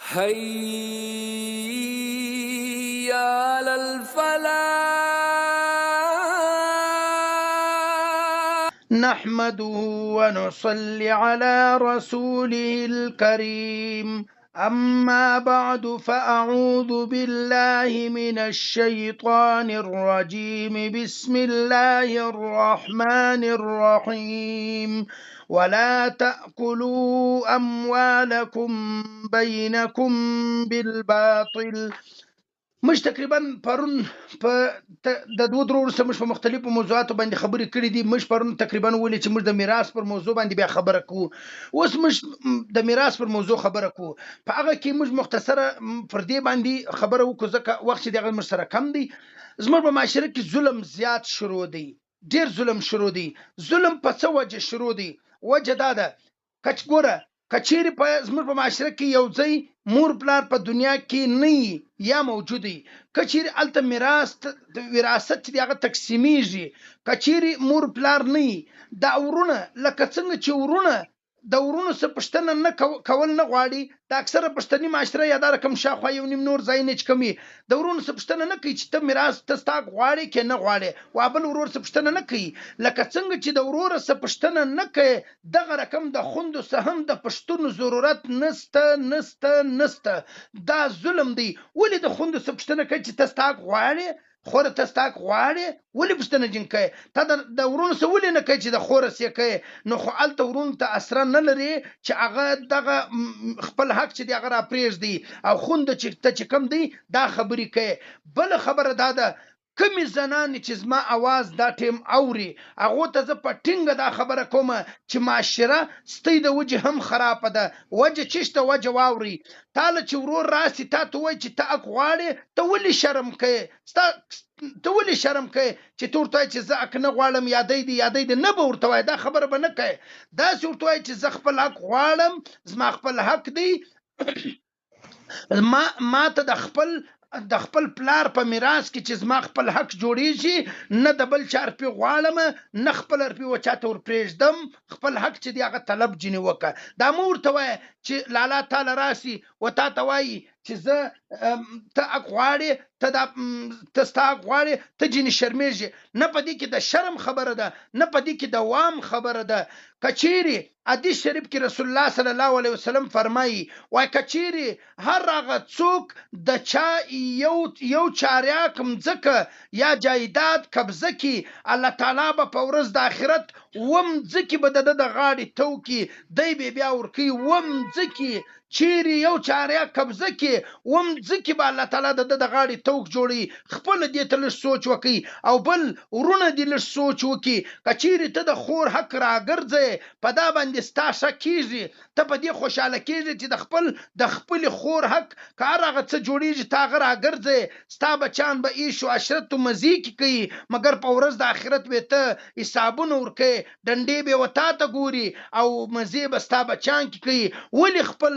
حي على الفلاح. نحمده ونصلي على رسوله الكريم. أما بعد فأعوذ بالله من الشيطان الرجيم. بسم الله الرحمن الرحيم. ولا تأكلوا أموالكم بينكم بالباطل. مش تقریبا پرون په د دوه درو وروسته موږ په مختلفو موضوعاتو باندې خبرې کړې دي. موږ پرون تقریبا ولې چې موږ د میراث پر موضوع باندې بیا خبره کوو. اوس موږ د میراث پر موضوع خبره کوو. په هغه کې موږ مختصره پر دې باندې خبره وکړو ځکه وخت چې دغه موږ سره کم دی. زموږ په معاشره کې ظلم زیات شروع دی، ډیر ظلم شروع دی. ظلم په څه وجه شروع دی؟ وجه دا ده ګوره کچېرې په زموږ په معاشره کې یو ځای مور پلار په دنیا کې نه یا موجود وي، کچېرې هلته وراثت چې دی هغه تقسیمیږي، کچېرې مور پلار نه وي، دا ورونه لکه څنګه چې ورونه د ورونو څه پوښتنه نه کول نه غواړي، د اکثره پښتني معاشره یا دا رقم شاوخوا یو نیم نور ځایونه چې کوم د ورونو څه پوښتنه نه کوي چې ته میراث ته ستا غواړې که نه غواړې، وا بل ورور څه پوښتنه نه کوي. لکه څنګه چې د وروره څه پوښتنه نه کوي دغه رقم د خوندو څه هم د پښتون ضرورت نسته. دا ظلم دی. ولې د خوندو څه پوښتنه کوي چې ته ستا غواړې خوره ته ستا غواړې؟ ولې پوښتنه جین کوي؟ ته د ورونو څه ولې نه کوي چې د خوره څه کوي؟ نو خو هلته ورونو ته اسره نه لري چې هغه دغه خپل حق چې دی هغه راپرېږدي او خونده چې ته چې کم دی دا خبرې کوي. بله خبره دا ده کمی زنانې چې زما اواز دا ټیم اوري هغو ته زه په ټینګه دا خبره کومه چې معاشره ستی د وجې هم خرابه ده. وجه چې شته وجه واوري. تاله چې ورور راسي تا ته وایي چې ته حق غواړې، ته ولې شرم کوې؟ ته ولې شرم کوې چې ته ورته وایې چې زه حق نه غواړم یا دی نه به ورته وایې، دا خبره به نه کوې. داسې ورته وایې چې زه خپل حق غواړم، زما خپل حق دی، ما ته د خپل پلار په میراث کې چې زما خپل حق جوړیږي، نه د بل چا روپۍ غواړم نه خپل روپۍ و چاته ور پرېږدم، خپل حق چې دی هغه طلب جینې وکړه. دا مه ورته وایه چې لالا تعالی راسي و تا ته وایي چې زه ته حق غواړې، ته ستا حق غواړې، ته جینې شرمېږي. نه په دې کې د شرم خبره ده، نه په دې کې د وام خبره ده. کچېرې حدیث شریف کې رسول الله صلی الله علیه وسلم فرمایي وای کچېرې هر هغه څوک د چا یو چاریاک مځکه یا جایداد قبضه کړي، الله تعالی به په ورځ د آخرت مځکې به د غاړې تو کړي، دی به بیا ورکوي مځکې. چیرې یو چاریاک قبضه کړي مځکې به الله تعالی د غاړې توک جوړوي. خپل دې ته لږ سوچ وکړي او بل ورونه دې لږ سوچ وکړي. که چیرې ته د خور حق راګرځې په دا باندې ستا ښه کېږي، ته په دې خوشحاله کېږي چې د خپلې خور حق که هر هغه څه جوړېږي ته هغه راګرځې، ستا بچیان به عیش و عشرت و مزې کې کوي، مګر په ورځ د آخرت به ته حسابونه ورکوي، ډنډې به وتا ته ګوري او مزې به ستا بچیان کې کوي. ولې خپل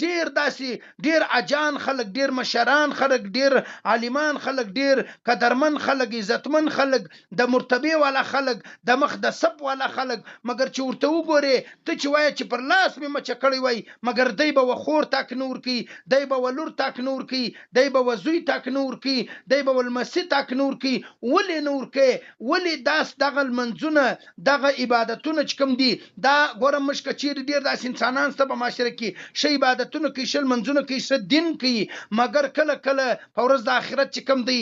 ډیر اجان خلک، ډیر مشران خلک، ډیر عالمان خلک، ډیر قدرمن خلک، عزتمن خلک، د مرتبه والا خلک، د مخ د سب والا خلک، مګر چې ورته وګورې ته چې وایې چې پر لاس مې مچه کړی وای، مګر دی به و خور تاک نور کوي، دی به و لور تاک نور کوي، دی به و زوی تاک نور کوي، دی به و لمسي تاک نور کوي. ولې نور کوي؟ ولې دغه لمنځونه دغه عبادتونه چې کوم دي دا ګوره موږ که چیرې ډېر داسې انسانان شته په معاشره کې ښه عبادتونه کوي، ښه لمنځونه کوي، ښه دین کوي، مګر کله په ورځ د آخرت چې کوم دی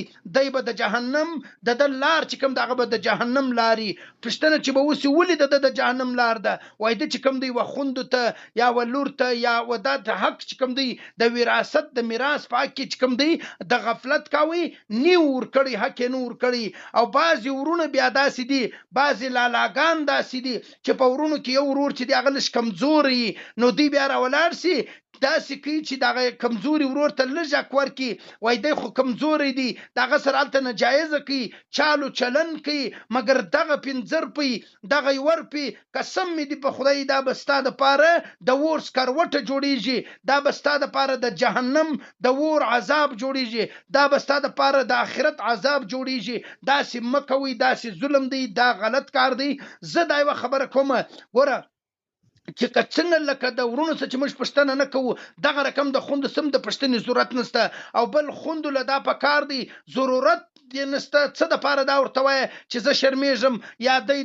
به د جهنم د لار چې کوم دغه به د جهنم لاري. پوښتنه چې به وسي ولې د جهنم لار ده؟ وایي د چې کوم دی و خوندو ته یا و لور ته یا و د حق چې کوم دی د وراثت د میراث په حق کې چې کوم دی د غفلت کوي، نه ورکړي، حق یې نه ورکړي. او بعضې ورونه بیا داسې دي، بعضې لالاګان داسې دي چې په ورونو کې یو ورور چې دی هغه لږ کمزوری نو دی بیا راولاړ سي داسې کوي چې دغه کمزوري ورور ته لږ حق ورکړي، وایي دی خو کمزوری دی، دغه سره هلته ناجایزه کوي، چالو چلن کوي، مګر دغه 5 روپۍ دغه 1 روپۍ قسم مې دي په خدای دا به ستا دپاره د اور سکروټه جوړیږي، دا به ستا دپاره د جهنم د اور عذاب جوړیږي، دا به ستا دپاره د آخرت عذاب جوړیږي. داسې مه کوئ، داسې ظلم دی، دا غلط کار دی. زه دا یوه خبره کومه ګوره چې څنګه لکه د ورونو څخه چې موږ پښتنه نه کوو دغه رقم د خوند سم د پښتنې ضرورت نشته او بل خوند له دا پکار دی ضرورت دې نشته څه د پاره دا ورته وایي چې زه شرمېږم یادی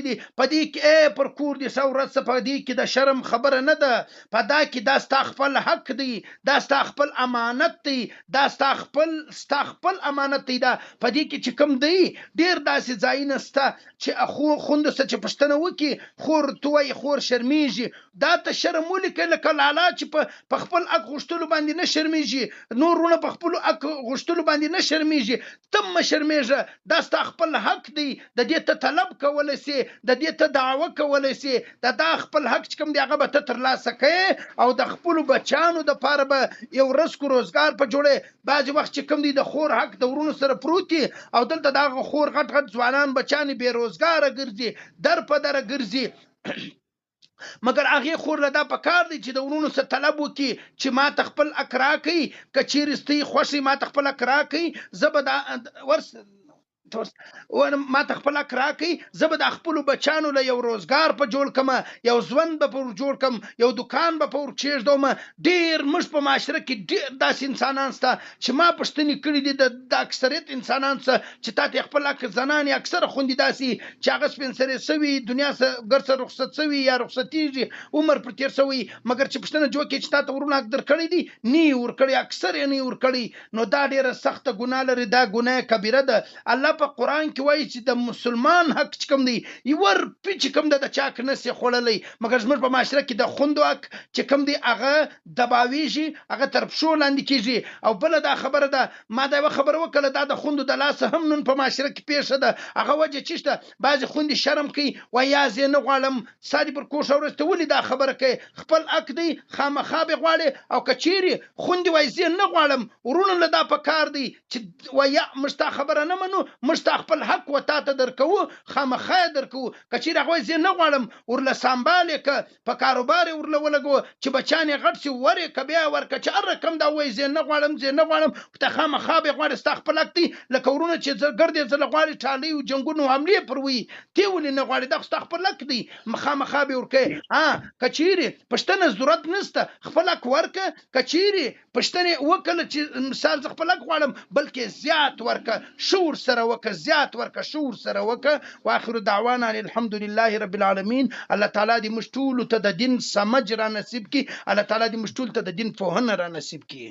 دی په دې کې پر کور دې ثورت څه په دې کې د شرم خبره نه ده په دا کې دا ستا خپل حق دی دا ستا خپل امانت دی دا ستا خپل امانت دی دا په دې کې چې کوم دی ډېر داسې ځایونه شته چې خوند څه چې پښتنه وکړي خور توی خور شرمېږي دا ته شرم ولیکه لکه لالا چې په خپل حق غوښتلو باندې نه شرمېږي نورونه په خپل حق غوښتلو باندې نه شرمېږي تم مه شرمېږه دا ستا خپل حق دی د دې ته طلب کولی سي د دې ته دعوه کولی سي دا خپل حق چې کوم دی هغه به ته ترلاسه کوې او د خپلو بچیانو دپاره به یو رزق و روزګار په جوړې بعضې وخت چې کوم دی د خور حق د ورونو سره پروت دي او دلته د هغه خور غټ ځوانان بچیان بې روزګاره ګرځي در په دره ګرځي مګر هغې خور له دا پکار دی چې د ورونو څه طلب وکړي چې ما ته خپل حق راکړي که چیرې ستی خوښ ما ته خپل حق راکړي زه به دا ما ته خپل حق راکړي زه به د خپلو بچیانو له یو روزګار په جوړ کړم یو ژوند به پر جوړ کړم یو دکان به پر کېږدوم ډېر موږ په معاشره کې ډېر داسې انسانان شته چې ما پوښتنې کړي دي د اکثریت انسانان څخه چې تا ته خپل حق زنانې اکثره خوندې داسې چې هغه سپین سرې سوي دنیا څخه ګر څه رخصت سوي یا رخصتېږي عمر پر تېر سوی مګر چې پوښتنه جوړ کړي چې تا ته ورونه حق درکړی دي نه یې ورکړی اکثر یې نه یې ورکړی نو دا ډېره سخته ګناه لري دا ګناه کبیره ده الله په قرآن کې وایي چې د مسلمان حق چې کوم دی یو روپۍ چې کوم ده د چا حق نسي خوړلی مګر زموږ په معاشره کې د خوندو حق چې کوم دی هغه دباویږي هغه تر پښو لاندې کېږي او بله دا خبره ده ما دا یوه خبره وکړله دا د خوندو د لاسه هم نن په معاشره کې پیښه ده هغه وجه چې شته بعضې خوندې شرم کوي وایي یا زه نه غواړم ستا دې پر کوښه ورځ ته ولې دا خبره کوي خپل حق دی خامخا به غواړې او که چیرې خوندې وایي زه نه غواړم ورونو له دا پکار دی چې وایي موږ ستا خبره نه منو موږ ستا خپل حق و تا ته درکوو خامخا یې درکوو که چیرې هغه وایي زه نه غواړم ورله سنبال یې که په کاروبار یې ورله ولګوه چې بچیان یې غټ سي ور یې که بیا یې ورکړه چې هر رقم دا وایي زه نه غواړم ته خامخا به یې غواړې ستا خپل حق دی لکه ورونه چې ګردې ځله غواړي ټالۍ و جنګونو حملې پر وي تی ولې نه غواړې دا خو ستا خپل حق دی خامخا به یې ورکوې که چیرې پوښتنه ضرورت نشته خپل حق ورکړه که چیرې پوښتنې وکړه چې مثال زه خپل حق غواړم بلکې زیات ورکړه شعور سره وکړه زیات ورکړه شعور سره وکړه واخر دعوانا الحمد لله رب العالمین الله تعالی دې موږ ټولو ته د دین سمج را نصیب کړي الله تعالی دې موږ ټولو ته د دین پوهنه را نصیب کړي